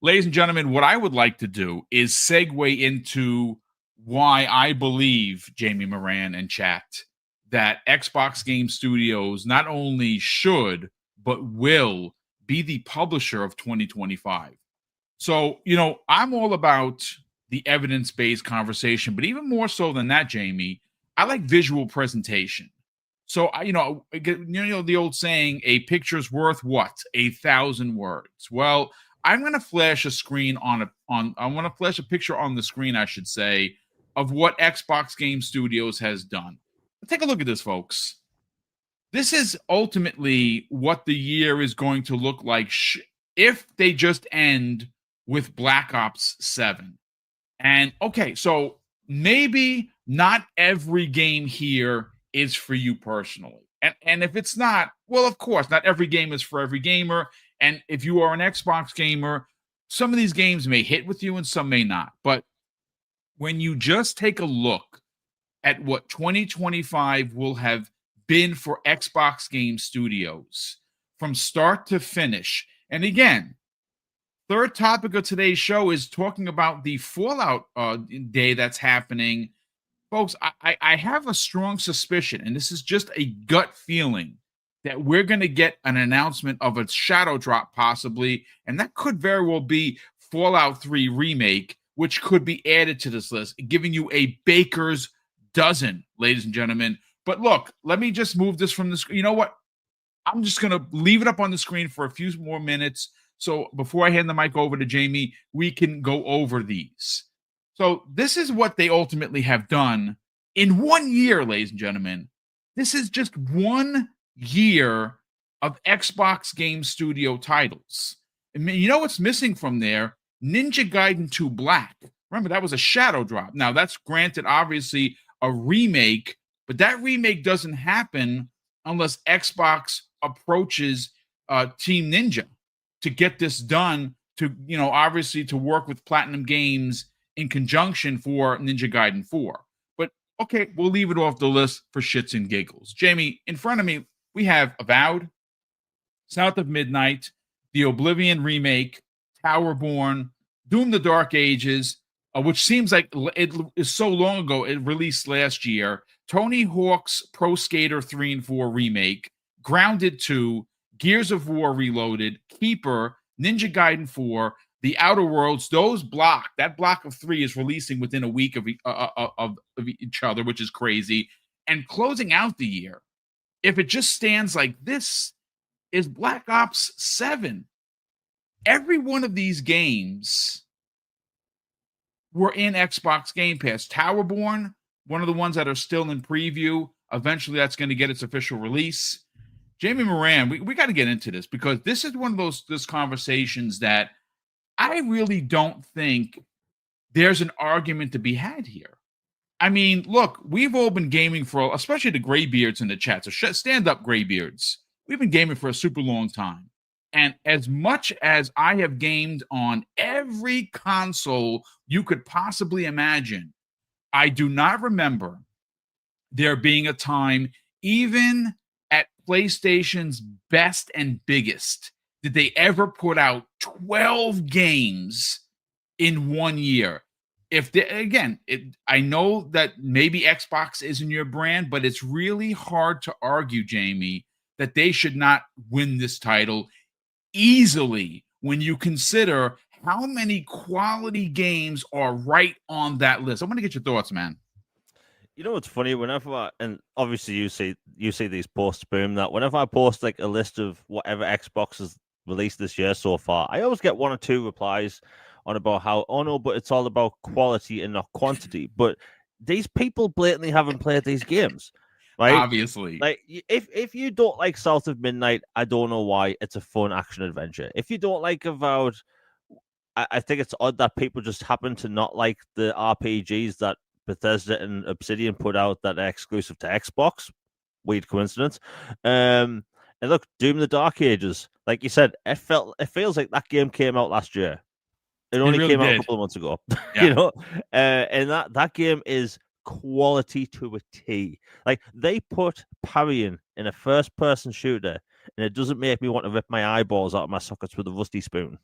ladies and gentlemen, what I would like to do is segue into why I believe, Jamie Moran and chat, that Xbox Game Studios not only should, but will be the publisher of 2025. So, I'm all about the evidence-based conversation, but even more so than that, Jamie, I like visual presentation. So, the old saying, a picture's worth what? 1,000 words. Well, I'm going to flash a screen I want to flash a picture on the screen, I should say, of what Xbox Game Studios has done. Take a look at this, folks. This is ultimately what the year is going to look like if they just end with Black Ops 7. And okay, so maybe not every game here is for you personally. And if it's not, well, of course, not every game is for every gamer. And if you are an Xbox gamer, some of these games may hit with you and some may not. But when you just take a look at what 2025 will have been for Xbox Game Studios from start to finish, and again, third topic of today's show is talking about the Fallout day that's happening. Folks, I have a strong suspicion, and this is just a gut feeling, that we're going to get an announcement of a shadow drop possibly, and that could very well be Fallout 3 Remake, which could be added to this list, giving you a baker's dozen, ladies and gentlemen. But look, let me just move this from the screen. You know what? I'm just going to leave it up on the screen for a few more minutes. So before I hand the mic over to Jamie, we can go over these. So this is what they ultimately have done in 1 year, ladies and gentlemen. This is just 1 year of Xbox Game Studio titles. And you know what's missing from there? Ninja Gaiden 2 Black. Remember, that was a shadow drop. Now, that's granted, obviously, a remake, but that remake doesn't happen unless Xbox approaches Team Ninja to get this done, to, obviously to work with Platinum Games in conjunction for Ninja Gaiden 4. But, okay, we'll leave it off the list for shits and giggles. Jamie, in front of me, we have Avowed, South of Midnight, the Oblivion remake, Towerborn, Doom the Dark Ages, which seems like it is so long ago, it released last year, Tony Hawk's Pro Skater 3 and 4 remake, Grounded 2, Gears of War Reloaded, Keeper, Ninja Gaiden 4, The Outer Worlds. That block of 3 is releasing within a week of each other, which is crazy. And closing out the year, if it just stands like this, is Black Ops 7. Every one of these games were in Xbox Game Pass. Towerborn, one of the ones that are still in preview. Eventually, that's going to get its official release. Jamie Moran, we got to get into this, because this is one of those conversations that I really don't think there's an argument to be had here. I mean, look, we've all been gaming for, especially the graybeards in the chat, so stand up, graybeards. We've been gaming for a super long time. And as much as I have gamed on every console you could possibly imagine, I do not remember there being a time, even at PlayStation's best and biggest, did they ever put out 12 games in 1 year. I know that maybe Xbox isn't your brand, but it's really hard to argue, Jamie, that they should not win this title easily when you consider how many quality games are right on that list. I want to get your thoughts, man. You know what's funny? Whenever and obviously you see these posts, Boom, that whenever I post like a list of whatever Xbox has released this year so far, I always get 1 or 2 replies on about how, oh no, but it's all about quality and not quantity. But these people blatantly haven't played these games, right? Obviously. Like, if you don't like South of Midnight, I don't know why. It's a fun action adventure. If you don't like Avowed, I think it's odd that people just happen to not like the RPGs that Bethesda and Obsidian put out that are exclusive to Xbox. Weird coincidence. And look, Doom the Dark Ages, like you said, it feels like that game came out last year. It only really came out did. a couple of months ago. Yeah. And that game is quality to a T. Like, they put parrying in a first-person shooter, and it doesn't make me want to rip my eyeballs out of my sockets with a rusty spoon,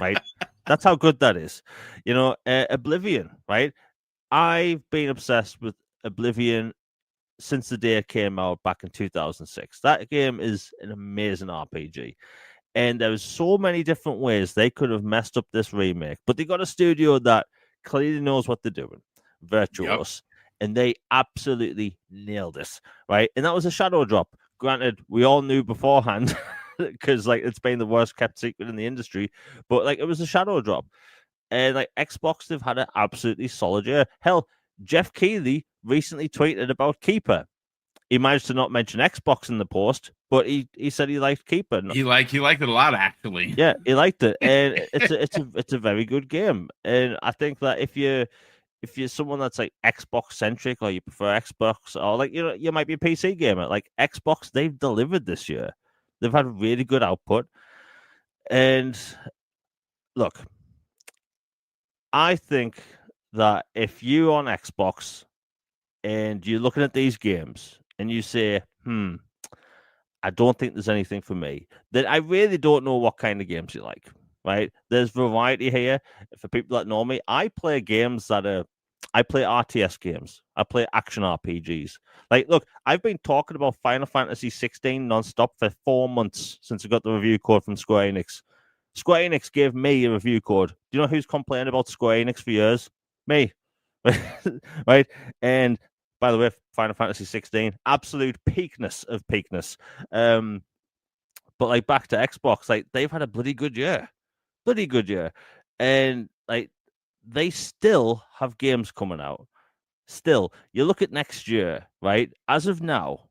right? That's how good that is. Oblivion, right? I've been obsessed with Oblivion since the day it came out back in 2006. That game is an amazing RPG. And there was so many different ways they could have messed up this remake, but they got a studio that clearly knows what they're doing, virtuous, and they absolutely nailed it, right? And that was a shadow drop. Granted, we all knew beforehand because it's been the worst kept secret in the industry, but it was a shadow drop. And Xbox, they've had an absolutely solid year. Hell, Jeff Keighley recently tweeted about Keeper. He managed to not mention Xbox in the post, but he said he liked Keeper. He liked it a lot, actually. Yeah, he liked it, and it's a very good game. And I think that if you're someone that's Xbox centric, or you prefer Xbox, or you might be a PC gamer, Xbox, they've delivered this year. They've had really good output. And look, I think that if you on Xbox and you're looking at these games and you say, I don't think there's anything for me, then I really don't know what kind of games you like, right? There's variety here. For people that know me, I play RTS games. I play action RPGs. Look, I've been talking about Final Fantasy 16 nonstop for 4 months since I got the review code from Square Enix. Square Enix gave me a review code. Do you know who's complained about Square Enix for years? Me. Right? And by the way, Final Fantasy 16, absolute peakness of peakness. But back to Xbox, they've had a bloody good year. Bloody good year. And they still have games coming out. Still, you look at next year, right? As of now,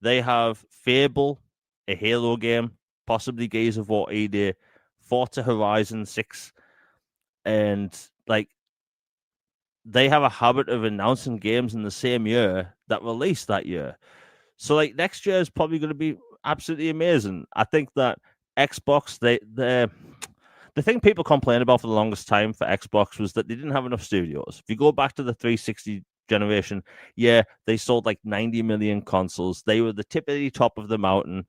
they have Fable, a Halo game, possibly Gears of War 8, Forza Horizon 6, and they have a habit of announcing games in the same year that release that year. So next year is probably going to be absolutely amazing. I think that Xbox, the thing people complained about for the longest time for Xbox was that they didn't have enough studios. If you go back to the 360 generation, they sold 90 million consoles. They were the tippity top of the mountain,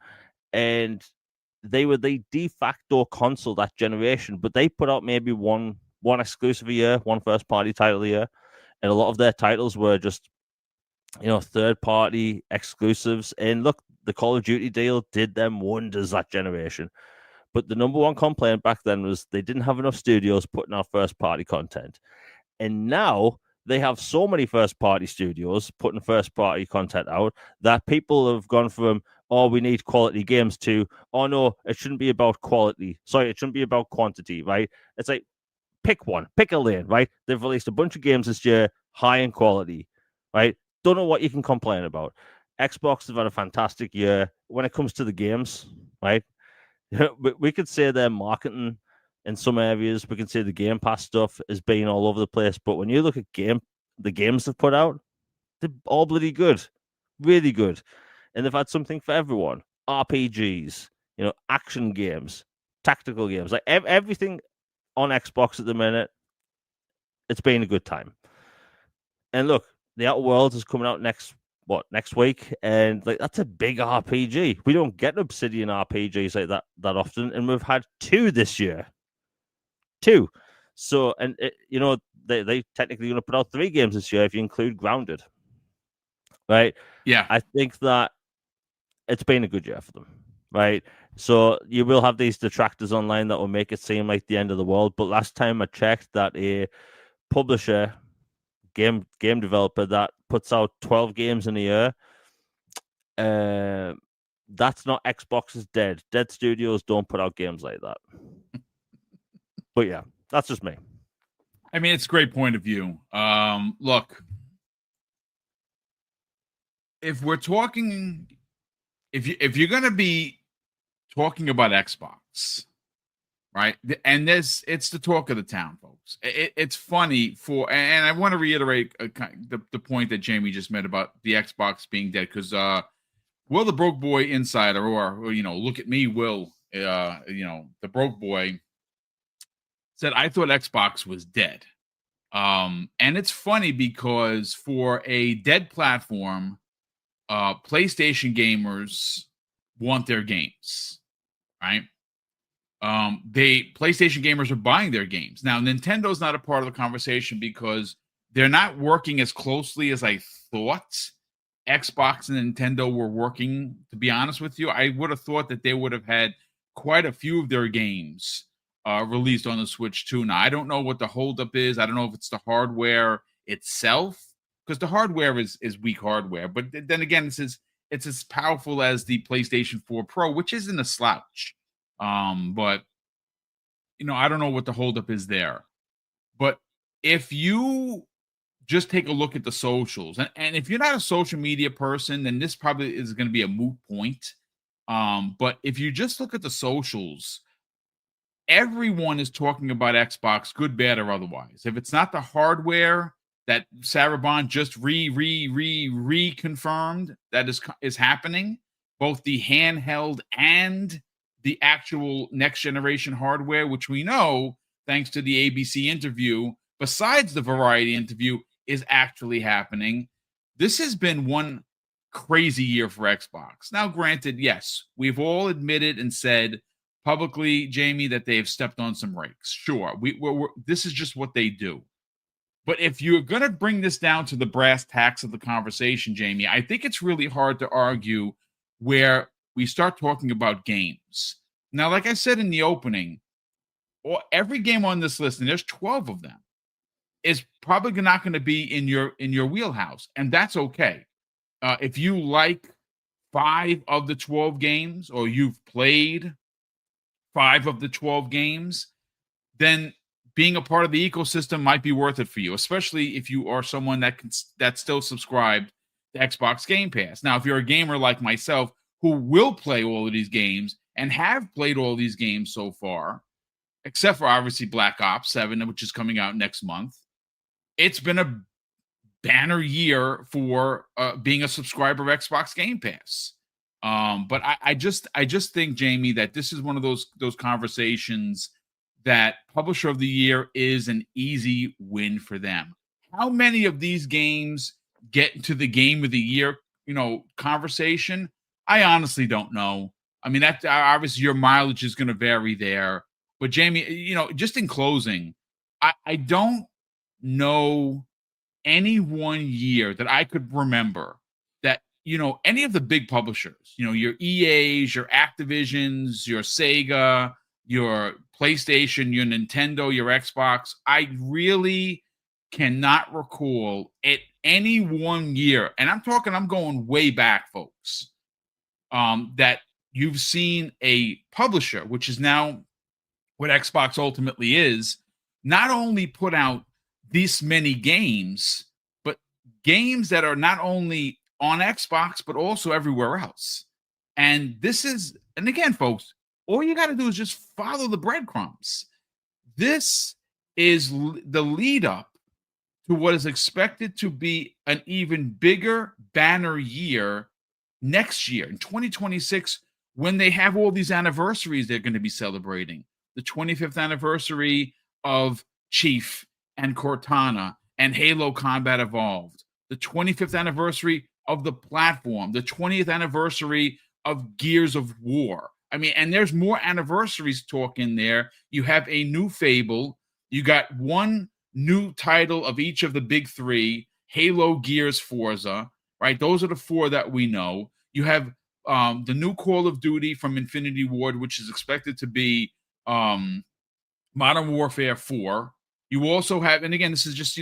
and they were the de facto console that generation. But they put out maybe one exclusive a year, one first party title a year, and a lot of their titles were just third party exclusives. And look, the Call of Duty deal did them wonders that generation. But the number one complaint back then was they didn't have enough studios putting out first party content. And now they have so many first party studios putting first party content out that people have gone from, oh, we need quality games, to, oh no, it shouldn't be about quality. Sorry, it shouldn't be about quantity, right? It's pick one, pick a lane, right? They've released a bunch of games this year, high in quality, right? Don't know what you can complain about. Xbox have had a fantastic year when it comes to the games, right? We could say their marketing in some areas, we can say the Game Pass stuff has been all over the place, but when you look at the games they've put out, they're all bloody good, really good, and they've had something for everyone. RPGs, action games, tactical games, everything on Xbox at the minute. It's been a good time. And look, The Outer Worlds is coming out next week, and that's a big RPG. We don't get Obsidian RPGs like that often, and we've had 2 this year. 2. So, and they technically going to put out 3 games this year if you include Grounded, right? Yeah, I think that it's been a good year for them, right? So you will have these detractors online that will make it seem like the end of the world. But last time I checked, that a publisher, game developer that puts out 12 games in a year, that's not Xbox is dead. Dead studios don't put out games like that. But yeah, that's just me. I mean, it's a great point of view. Look, if we're talking, if you're going to be talking about Xbox, right? And it's the talk of the town, folks. It's funny and I want to reiterate the point that Jamie just made about the Xbox being dead, because Will the Broke Boy Insider, or look at me, Will, the Broke Boy, said, I thought Xbox was dead. And it's funny because for a dead platform, PlayStation gamers want their games, right? PlayStation gamers are buying their games. Now, Nintendo's not a part of the conversation because they're not working as closely as I thought Xbox and Nintendo were working, to be honest with you. I would have thought that they would have had quite a few of their games released on the Switch too. Now, I don't know what the holdup is. I don't know if it's the hardware itself, because the hardware is weak hardware. But then again, it's as powerful as the PlayStation 4 Pro, which isn't a slouch. But I don't know what the holdup is there. But if you just take a look at the socials, and if you're not a social media person, then this probably is going to be a moot point. But if you just look at the socials, everyone is talking about Xbox, good, bad, or otherwise. If it's not the hardware that Sarabon just reconfirmed that is happening, both the handheld and the actual next generation hardware, which we know, thanks to the ABC interview, besides the Variety interview, is actually happening. This has been one crazy year for Xbox. Now, granted, yes, we've all admitted and said publicly, Jamie, that they have stepped on some rakes. Sure, this is just what they do. But if you're going to bring this down to the brass tacks of the conversation, Jamie, I think it's really hard to argue where we start talking about games. Now, like I said in the opening, every game on this list, and there's 12 of them, is probably not going to be in your wheelhouse, and that's okay. If you like 5 of the 12 games, or you've played 5 of the 12 games, then being a part of the ecosystem might be worth it for you, especially if you are someone that's still subscribed to Xbox Game Pass. Now, if you're a gamer like myself who will play all of these games and have played all these games so far, except for obviously Black Ops 7, which is coming out next month, it's been a banner year for being a subscriber of Xbox Game Pass. But I just think, Jamie, that this is one of those conversations that Publisher of the Year is an easy win for them. How many of these games get into the Game of the Year, conversation? I honestly don't know. I mean, that obviously your mileage is going to vary there. But Jamie, just in closing, I don't know any one year that I could remember that, any of the big publishers, your EAs, your Activisions, your Sega, your PlayStation, your Nintendo, your Xbox, I really cannot recall at any one year, and I'm going way back, folks, that you've seen a publisher, which is now what Xbox ultimately is, not only put out this many games, but games that are not only on Xbox, but also everywhere else. And again, folks, all you got to do is just follow the breadcrumbs. This is the lead up to what is expected to be an even bigger banner year next year in 2026, when they have all these anniversaries they're going to be celebrating. The 25th anniversary of Chief and Cortana and Halo Combat Evolved. The 25th anniversary of the platform. The 20th anniversary of Gears of War. I mean, and there's more anniversaries talk in there. You have a new Fable. You got one new title of each of the big 3, Halo, Gears, Forza, right? Those are the 4 that we know. You have the new Call of Duty from Infinity Ward, which is expected to be Modern Warfare 4. You also have, and again, this is just,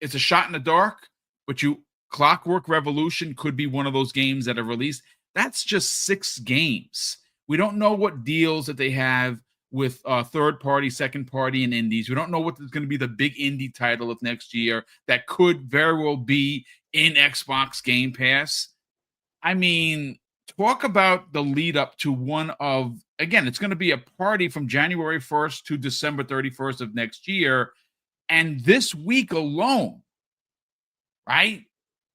it's a shot in the dark, but Clockwork Revolution could be one of those games that are released. That's just 6 games. We don't know what deals that they have with third party, second party, and indies. We don't know what is going to be the big indie title of next year that could very well be in Xbox Game Pass. I mean, talk about the lead up to one of, again, it's going to be a party from January 1st to December 31st of next year. And this week alone, right,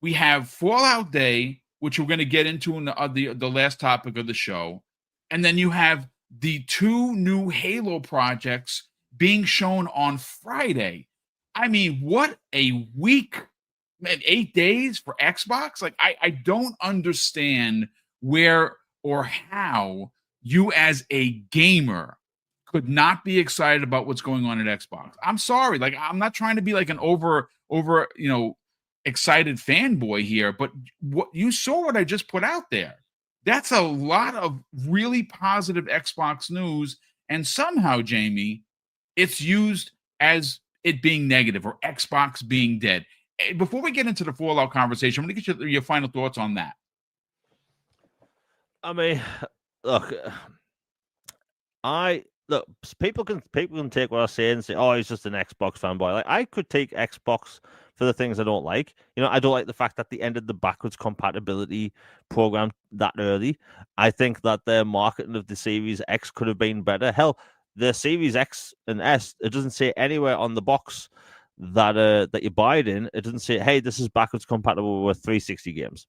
we have Fallout Day, which we're going to get into in the last topic of the show. And then you have the 2 new Halo projects being shown on Friday. I mean, what a week, 8 days for Xbox. Like, I don't understand where or how you as a gamer could not be excited about what's going on at Xbox. I'm sorry. Like, I'm not trying to be like an over, excited fanboy here, but what you saw what I just put out there. That's a lot of really positive Xbox news. And somehow, Jamie, it's used as it being negative or Xbox being dead. Before we get into the Fallout conversation, I'm going to get your final thoughts on that. I mean, look, people can take what I say and say, "Oh, he's just an Xbox fanboy." Like, I could take Xbox for the things I don't like. I don't like the fact that they ended the backwards compatibility program that early. I think that their marketing of the Series X could have been better. Hell, the Series X and S, it doesn't say anywhere on the box that you buy it in. It doesn't say, "Hey, this is backwards compatible with 360 games."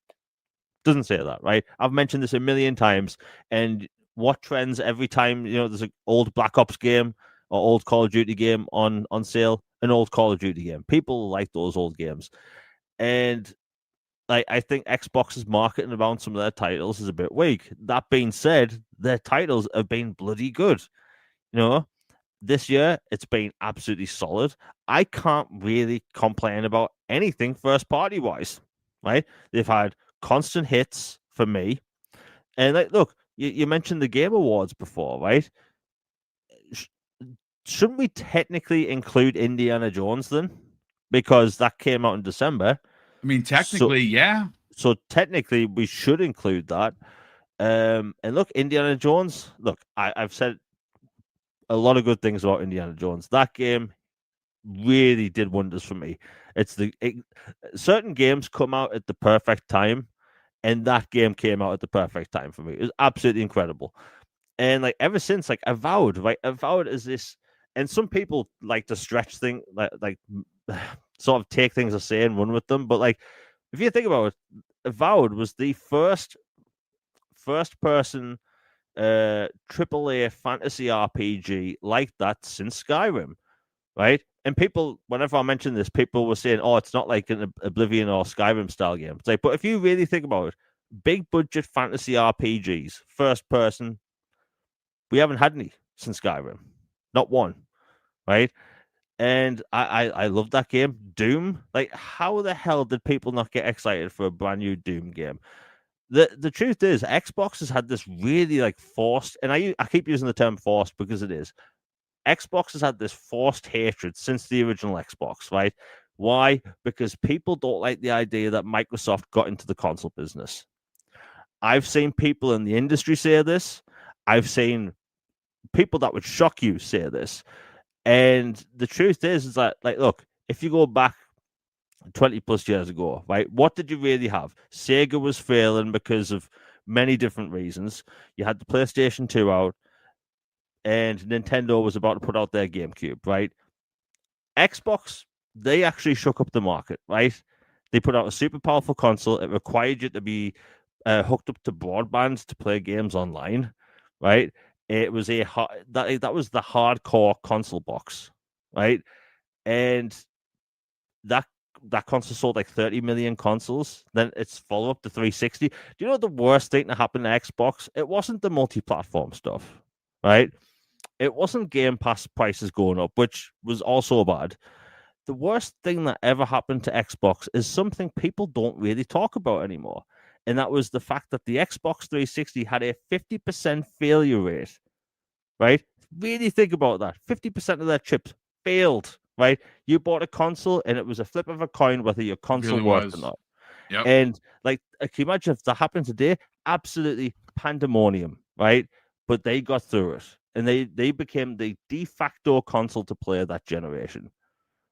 Doesn't say that, right? I've mentioned this a million times, and what trends every time there's an old Black Ops game or old Call of Duty game on sale, an old Call of Duty game. People like those old games, and I think Xbox's marketing around some of their titles is a bit weak. That being said, their titles have been bloody good. This year it's been absolutely solid. I can't really complain about anything first party wise, right? They've had constant hits for me. And look, you mentioned the Game Awards before, right? Shouldn't we technically include Indiana Jones then? Because that came out in December. I mean, technically, yeah. So technically, we should include that. And look, Indiana Jones. Look, I've said a lot of good things about Indiana Jones. That game really did wonders for me. Certain games come out at the perfect time, and that game came out at the perfect time for me. It was absolutely incredible. And ever since, Avowed, right? Avowed is this, and some people like to stretch things, like sort of take things I say and run with them. But if you think about it, Avowed was the first person AAA fantasy RPG like that since Skyrim, right? And people, whenever I mention this, people were saying, "Oh, it's not like an Oblivion or Skyrim style game." It's but if you really think about it, big budget fantasy RPGs, first person, we haven't had any since Skyrim, not one, right? And I love that game. Doom, how the hell did people not get excited for a brand new Doom game? The truth is, Xbox has had this really forced, and I keep using the term forced because it is. Xbox has had this forced hatred since the original Xbox, right? Why? Because people don't like the idea that Microsoft got into the console business. I've seen people in the industry say this. I've seen people that would shock you say this. And the truth is that, look, if you go back 20 plus years ago, right, what did you really have? Sega was failing because of many different reasons. You had the PlayStation 2 out, and Nintendo was about to put out their GameCube, right? Xbox, they actually shook up the market, right? They put out a super powerful console. It required you to be hooked up to broadband to play games online, right? It was that was the hardcore console box, right? And that console sold 30 million consoles. Then its follow up to 360. Do you know the worst thing that happened to Xbox? It wasn't the multi-platform stuff, right? It wasn't Game Pass prices going up, which was also bad. The worst thing that ever happened to Xbox is something people don't really talk about anymore. And that was the fact that the Xbox 360 had a 50% failure rate, right? Really think about that. 50% of their chips failed, right? You bought a console and it was a flip of a coin whether your console Really worked or was. not. Yep. And can you imagine if that happened today? Absolutely pandemonium, right? But they got through it, and they became the de facto console to play that generation,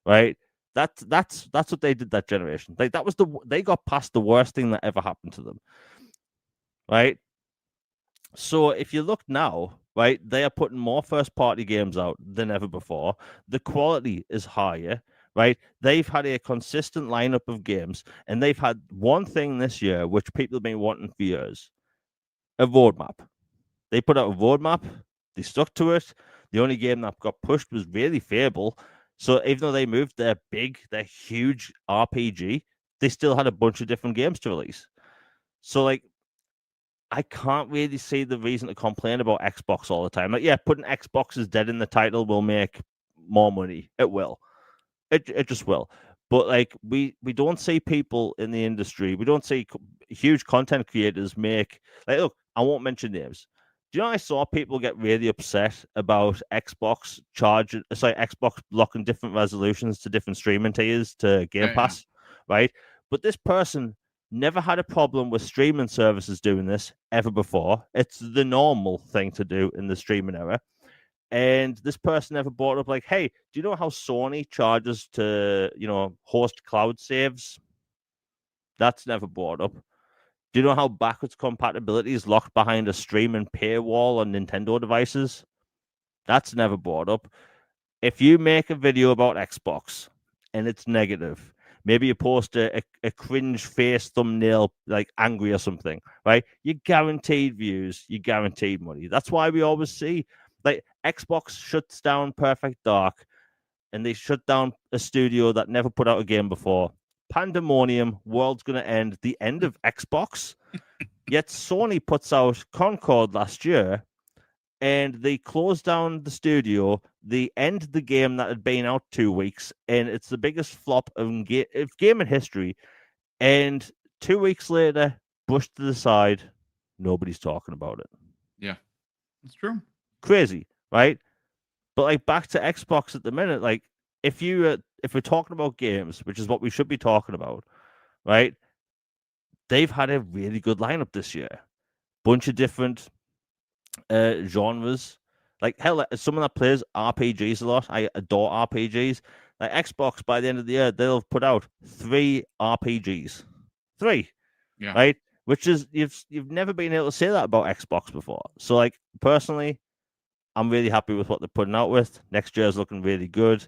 right? That's what they did that generation. They got past the worst thing that ever happened to them, right? So if you look now, right, they are putting more first party games out than ever before. The quality is higher, right? They've had a consistent lineup of games, and they've had one thing this year which people have been wanting for years: a roadmap. They put out a roadmap, they stuck to it. The only game that got pushed was really Fable. So even though they moved their huge RPG, they still had a bunch of different games to release. So I can't really see the reason to complain about Xbox all the time. Like, yeah, putting Xbox is dead in the title will make more money. It will. It just will. But like we don't see people in the industry. We don't see huge content creators make like look. I won't mention names. Do you know I saw people get really upset about Xbox blocking different resolutions to different streaming tiers to Game Pass, right? But this person never had a problem with streaming services doing this ever before. It's the normal thing to do in the streaming era. And this person never brought up like, hey, do you know how Sony charges to, host cloud saves? That's never brought up. Do you know how backwards compatibility is locked behind a streaming paywall on Nintendo devices? That's never brought up. If you make a video about Xbox and it's negative, maybe you post a cringe face thumbnail, like angry or something, right? You're guaranteed views, you're guaranteed money. That's why we always see, like, Xbox shuts down Perfect Dark and they shut down a studio that never put out a game before. Pandemonium, world's going to end, the end of Xbox. Yet Sony puts out Concord last year and they close down the studio. They end the game that had been out 2 weeks, and it's the biggest flop of game in history. And 2 weeks later, brushed to the side, nobody's talking about it. Yeah, that's true. Crazy, right? But like back to Xbox at the minute, like if we're talking about games, which is what we should be talking about, right? They've had a really good lineup this year. Bunch of different genres. Like hell, as someone that plays RPGs a lot, I adore RPGs. Like Xbox, by the end of the year, they'll put out 3 RPGs. 3. Yeah. Right? Which is you've never been able to say that about Xbox before. So like personally, I'm really happy with what they're putting out with. Next year's looking really good.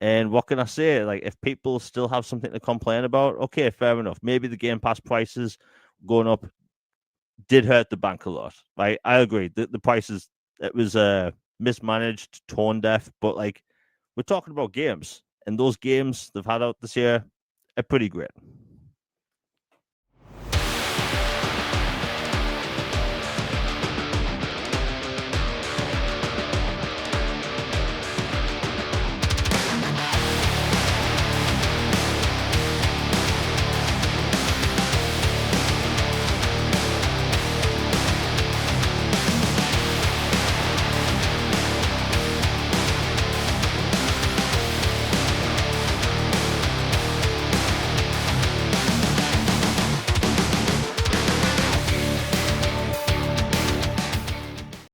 And what can I say? Like if people still have something to complain about, okay, fair enough. Maybe the Game Pass prices going up did hurt the bank a lot, right? I agree. The prices, it was mismanaged, tone deaf, but like we're talking about games, and those games they've had out this year are pretty great.